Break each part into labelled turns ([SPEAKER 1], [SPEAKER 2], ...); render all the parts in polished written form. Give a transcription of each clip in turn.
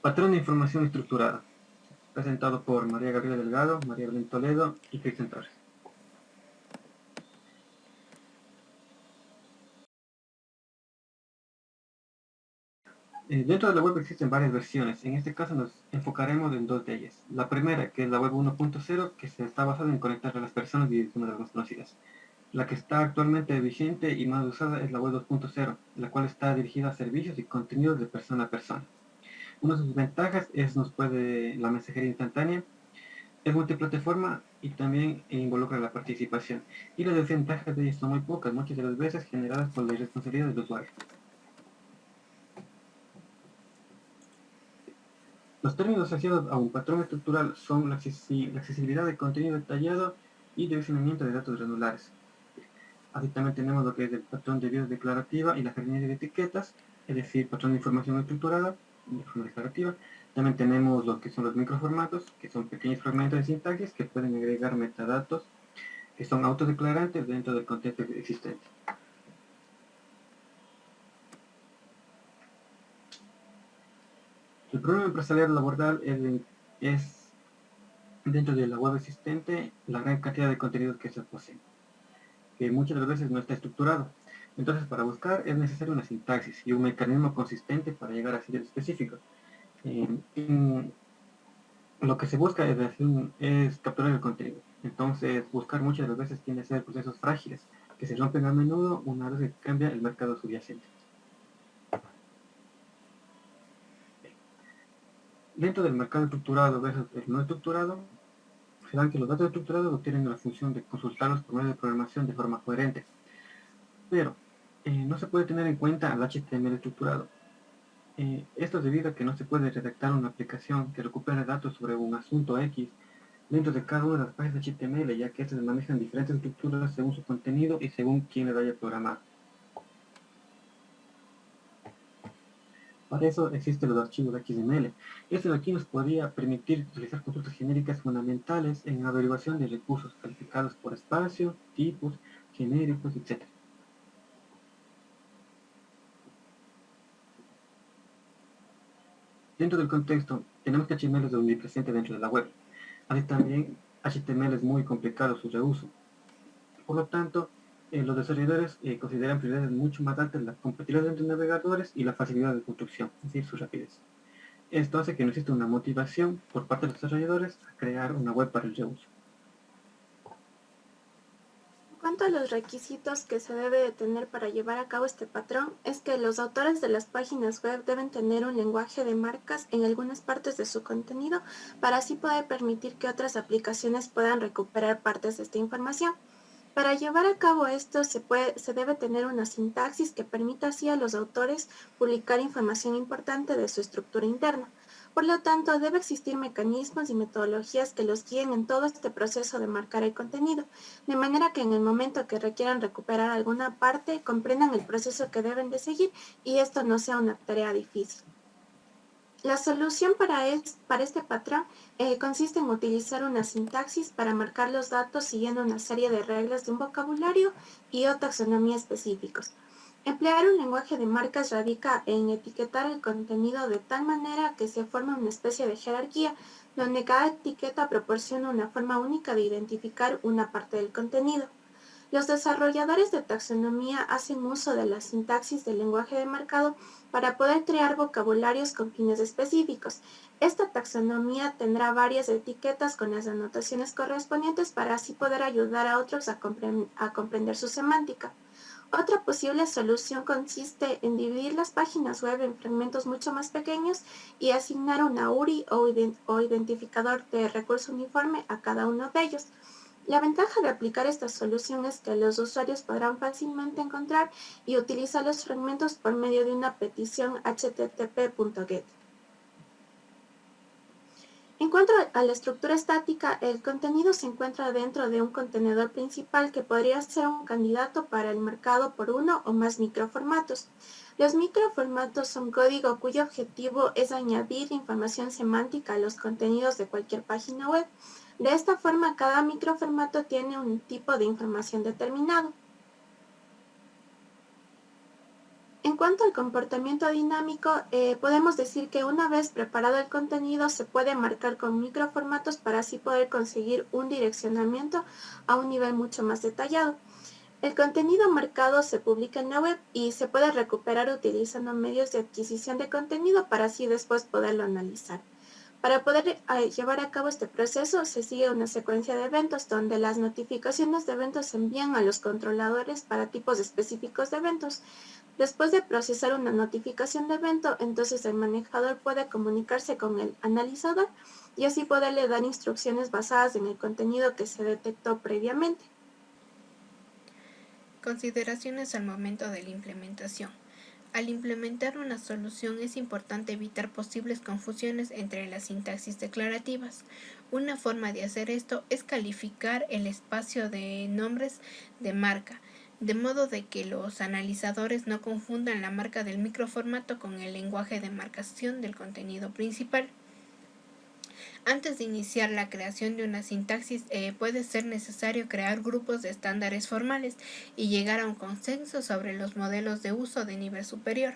[SPEAKER 1] Patrón de información estructurada, presentado por María Gabriela Delgado, María Belén Toledo y Cristian Torres. Dentro de la web existen varias versiones. En este caso nos enfocaremos en dos de ellas. La primera, que es la web 1.0, que se está basada en conectar a las personas y direcciones de las más conocidas. La que está actualmente vigente y más usada es la web 2.0, la cual está dirigida a servicios y contenidos de persona a persona. Una de sus ventajas es la mensajería instantánea, es multiplataforma y también involucra la participación. Y las desventajas de ella son muy pocas, muchas de las veces generadas por la irresponsabilidad del usuario. Los términos asociados a un patrón estructural son la accesibilidad de contenido detallado y direccionamiento de datos granulares. Así también tenemos lo que es el patrón de vida declarativa y la jardinería de etiquetas, es decir, patrón de información estructurada de forma declarativa. También tenemos lo que son los microformatos, que son pequeños fragmentos de sintaxis que pueden agregar metadatos que son autodeclarantes dentro del contexto existente. El problema empresarial laboral es dentro de la web existente la gran cantidad de contenidos que se poseen, que muchas de las veces no está estructurado. Entonces, para buscar es necesario una sintaxis y un mecanismo consistente para llegar a sitios específicos. Lo que se busca es capturar el contenido. Entonces, buscar muchas de las veces tiene que ser procesos frágiles, que se rompen a menudo una vez que cambia el mercado subyacente. Dentro del mercado estructurado versus el no estructurado, se dan que los datos estructurados tienen la función de consultarlos por medio de programación de forma coherente. Pero no se puede tener en cuenta al HTML estructurado. Esto es debido a que no se puede redactar una aplicación que recupere datos sobre un asunto X dentro de cada una de las páginas HTML, ya que estas manejan diferentes estructuras según su contenido y según quién les haya programado. Para eso existen los archivos XML. Este de aquí nos podría permitir utilizar consultas genéricas fundamentales en averiguación de recursos calificados por espacio, tipos, genéricos, etc. Dentro del contexto, tenemos que HTML es omnipresente dentro de la web. Así también HTML es muy complicado su reuso. Por lo tanto, los desarrolladores consideran prioridades mucho más altas la compatibilidad entre navegadores y la facilidad de construcción, es decir, su rapidez. Esto hace que no exista una motivación por parte de los desarrolladores a crear una web para el reuso.
[SPEAKER 2] En cuanto a los requisitos que se debe de tener para llevar a cabo este patrón, es que los autores de las páginas web deben tener un lenguaje de marcas en algunas partes de su contenido para así poder permitir que otras aplicaciones puedan recuperar partes de esta información. Para llevar a cabo esto se debe tener una sintaxis que permita así a los autores publicar información importante de su estructura interna. Por lo tanto, debe existir mecanismos y metodologías que los guíen en todo este proceso de marcar el contenido, de manera que en el momento que requieran recuperar alguna parte, comprendan el proceso que deben de seguir y esto no sea una tarea difícil. La solución para este patrón consiste en utilizar una sintaxis para marcar los datos siguiendo una serie de reglas de un vocabulario y o taxonomía específicos. Emplear un lenguaje de marcas radica en etiquetar el contenido de tal manera que se forme una especie de jerarquía, donde cada etiqueta proporciona una forma única de identificar una parte del contenido. Los desarrolladores de taxonomía hacen uso de la sintaxis del lenguaje de marcado para poder crear vocabularios con fines específicos. Esta taxonomía tendrá varias etiquetas con las anotaciones correspondientes para así poder ayudar a otros a comprender su semántica. Otra posible solución consiste en dividir las páginas web en fragmentos mucho más pequeños y asignar una URI o identificador de recurso uniforme a cada uno de ellos. La ventaja de aplicar esta solución es que los usuarios podrán fácilmente encontrar y utilizar los fragmentos por medio de una petición http.get. En cuanto a la estructura estática, el contenido se encuentra dentro de un contenedor principal que podría ser un candidato para el marcado por uno o más microformatos. Los microformatos son código cuyo objetivo es añadir información semántica a los contenidos de cualquier página web. De esta forma, cada microformato tiene un tipo de información determinado. En cuanto al comportamiento dinámico, podemos decir que una vez preparado el contenido se puede marcar con microformatos para así poder conseguir un direccionamiento a un nivel mucho más detallado. El contenido marcado se publica en la web y se puede recuperar utilizando medios de adquisición de contenido para así después poderlo analizar. Para poder llevar a cabo este proceso se sigue una secuencia de eventos donde las notificaciones de eventos se envían a los controladores para tipos específicos de eventos. Después de procesar una notificación de evento, entonces el manejador puede comunicarse con el analizador y así poderle dar instrucciones basadas en el contenido que se detectó previamente.
[SPEAKER 3] Consideraciones al momento de la implementación. Al implementar una solución es importante evitar posibles confusiones entre las sintaxis declarativas. Una forma de hacer esto es calificar el espacio de nombres de marca, de modo de que los analizadores no confundan la marca del microformato con el lenguaje de marcación del contenido principal. Antes de iniciar la creación de una sintaxis, puede ser necesario crear grupos de estándares formales y llegar a un consenso sobre los modelos de uso de nivel superior.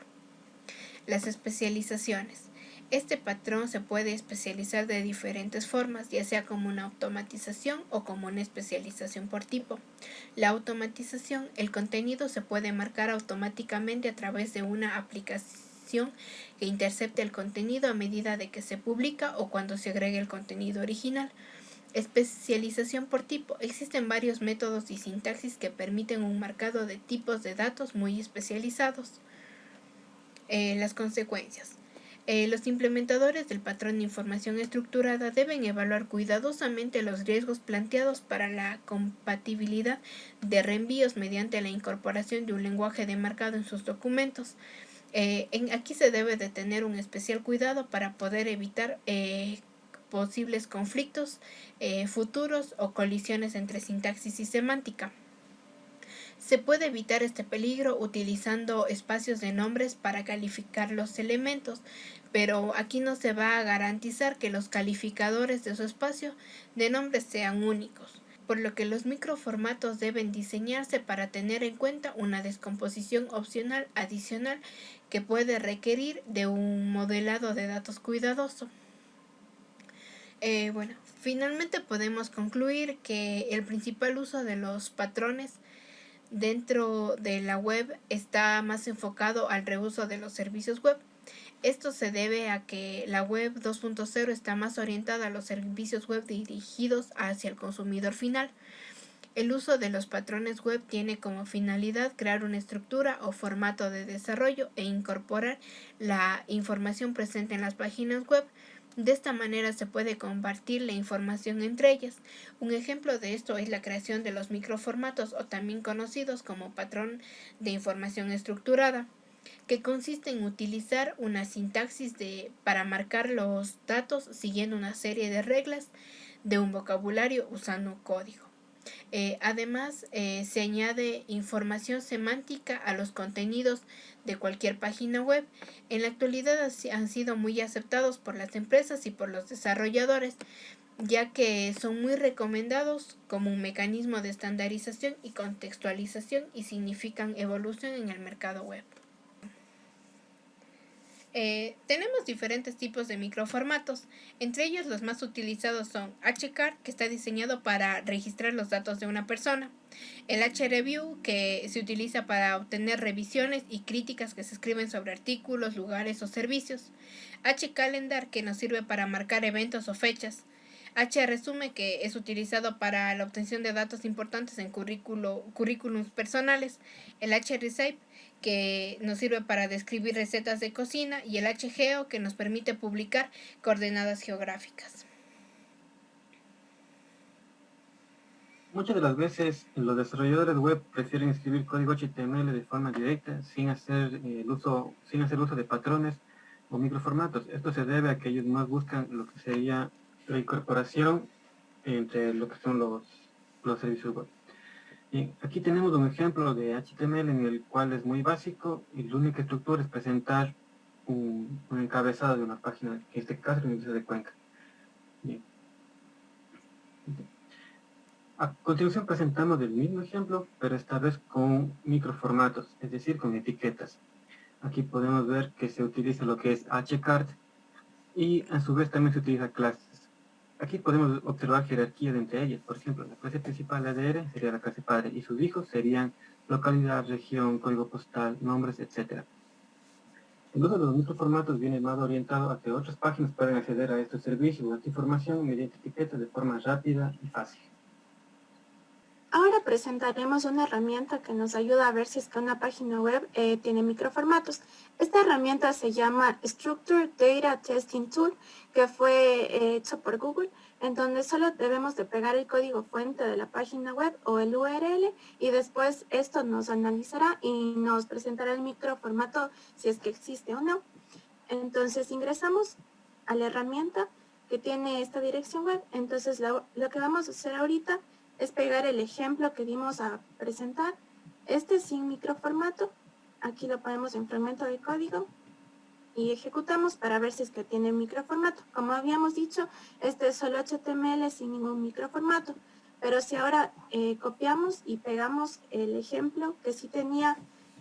[SPEAKER 3] Las especializaciones. Este patrón se puede especializar de diferentes formas, ya sea como una automatización o como una especialización por tipo. La automatización, el contenido se puede marcar automáticamente a través de una aplicación que intercepte el contenido a medida de que se publica o cuando se agregue el contenido original. Especialización por tipo. Existen varios métodos y sintaxis que permiten un marcado de tipos de datos muy especializados. Las consecuencias. Los implementadores del patrón de información estructurada deben evaluar cuidadosamente los riesgos planteados para la compatibilidad de reenvíos mediante la incorporación de un lenguaje de marcado en sus documentos. Aquí se debe de tener un especial cuidado para poder evitar posibles conflictos futuros o colisiones entre sintaxis y semántica. Se puede evitar este peligro utilizando espacios de nombres para calificar los elementos, pero aquí no se va a garantizar que los calificadores de su espacio de nombres sean únicos, por lo que los microformatos deben diseñarse para tener en cuenta una descomposición opcional adicional que puede requerir de un modelado de datos cuidadoso. Finalmente podemos concluir que el principal uso de los patrones dentro de la web está más enfocado al reuso de los servicios web. Esto se debe a que la web 2.0 está más orientada a los servicios web dirigidos hacia el consumidor final. El uso de los patrones web tiene como finalidad crear una estructura o formato de desarrollo e incorporar la información presente en las páginas web. De esta manera se puede compartir la información entre ellas. Un ejemplo de esto es la creación de los microformatos, o también conocidos como patrón de información estructurada, que consiste en utilizar una sintaxis para marcar los datos siguiendo una serie de reglas de un vocabulario usando código. Además, se añade información semántica a los contenidos de cualquier página web. En la actualidad han sido muy aceptados por las empresas y por los desarrolladores, ya que son muy recomendados como un mecanismo de estandarización y contextualización y significan evolución en el mercado web. Tenemos diferentes tipos de microformatos. Entre ellos los más utilizados son HCAR, que está diseñado para registrar los datos de una persona; el HReview, que se utiliza para obtener revisiones y críticas que se escriben sobre artículos, lugares o servicios; HCalendar, que nos sirve para marcar eventos o fechas; HResume, que es utilizado para la obtención de datos importantes en currículums personales; el HRecipe, que nos sirve para describir recetas de cocina; y el HGeo, que nos permite publicar coordenadas geográficas.
[SPEAKER 1] Muchas de las veces los desarrolladores web prefieren escribir código HTML de forma directa sin hacer uso de patrones o microformatos. Esto se debe a que ellos más buscan lo que sería la incorporación entre lo que son los servicios web. Y aquí tenemos un ejemplo de HTML en el cual es muy básico y la única estructura es presentar un encabezado de una página, en este caso el índice de Cuenca. Bien. A continuación presentamos el mismo ejemplo, pero esta vez con microformatos, es decir, con etiquetas. Aquí podemos ver que se utiliza lo que es hcart y a su vez también se utiliza clases. Aquí podemos observar jerarquías entre ellas. Por ejemplo, la clase principal ADR sería la clase padre y sus hijos serían localidad, región, código postal, nombres, etc. El uso de los microformatos viene más orientado a que otras páginas pueden acceder a estos servicios o a esta información mediante etiquetas de forma rápida y fácil.
[SPEAKER 2] Ahora presentaremos una herramienta que nos ayuda a ver si es que una página web tiene microformatos. Esta herramienta se llama Structured Data Testing Tool, que fue hecho por Google, en donde solo debemos de pegar el código fuente de la página web o el URL y después esto nos analizará y nos presentará el microformato si es que existe o no. Entonces ingresamos a la herramienta que tiene esta dirección web. Entonces lo que vamos a hacer ahorita es pegar el ejemplo que dimos a presentar. Este sin microformato. Aquí lo ponemos en fragmento de código y ejecutamos para ver si es que tiene microformato. Como habíamos dicho, este es solo HTML sin ningún microformato. Pero si ahora copiamos y pegamos el ejemplo que sí tenía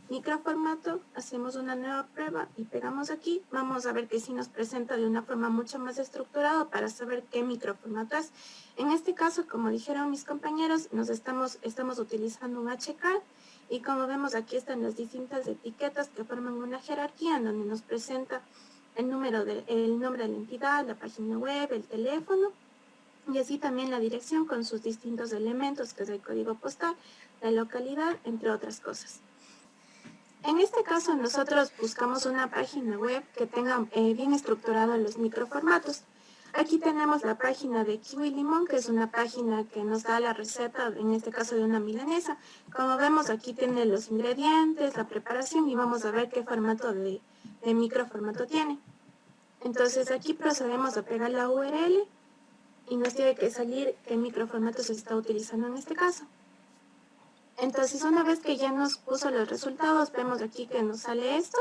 [SPEAKER 2] microformato, hacemos una nueva prueba y pegamos aquí, vamos a ver que sí nos presenta de una forma mucho más estructurada para saber qué microformato es. En este caso, como dijeron mis compañeros, estamos utilizando un hcart y como vemos aquí están las distintas etiquetas que forman una jerarquía en donde nos presenta el nombre de la entidad, la página web, el teléfono y así también la dirección con sus distintos elementos que es el código postal, la localidad, entre otras cosas. En este caso nosotros buscamos una página web que tenga bien estructurados los microformatos. Aquí tenemos la página de Kiwi Limón, que es una página que nos da la receta, en este caso de una milanesa. Como vemos aquí tiene los ingredientes, la preparación y vamos a ver qué formato de microformato tiene. Entonces aquí procedemos a pegar la URL y nos tiene que salir qué microformato se está utilizando en este caso. Entonces una vez que ya nos puso los resultados, vemos aquí que nos sale esto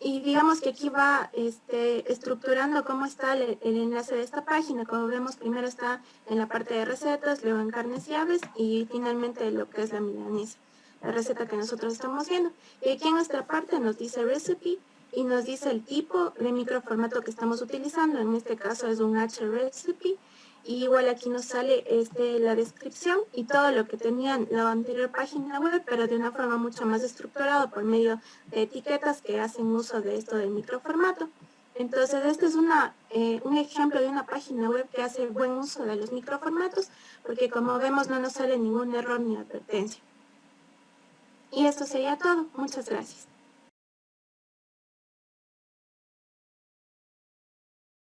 [SPEAKER 2] y digamos que aquí va estructurando cómo está el enlace de esta página. Como vemos, primero está en la parte de recetas, luego en carnes y aves y finalmente lo que es la milanesa, la receta que nosotros estamos viendo. Y aquí en nuestra parte nos dice recipe y nos dice el tipo de microformato que estamos utilizando. En este caso es un hrecipe. Y igual aquí nos sale la descripción y todo lo que tenía en la anterior página web, pero de una forma mucho más estructurada por medio de etiquetas que hacen uso de esto del microformato. Entonces, este es un ejemplo de una página web que hace buen uso de los microformatos, porque como vemos no nos sale ningún error ni advertencia. Y esto sería todo. Muchas gracias.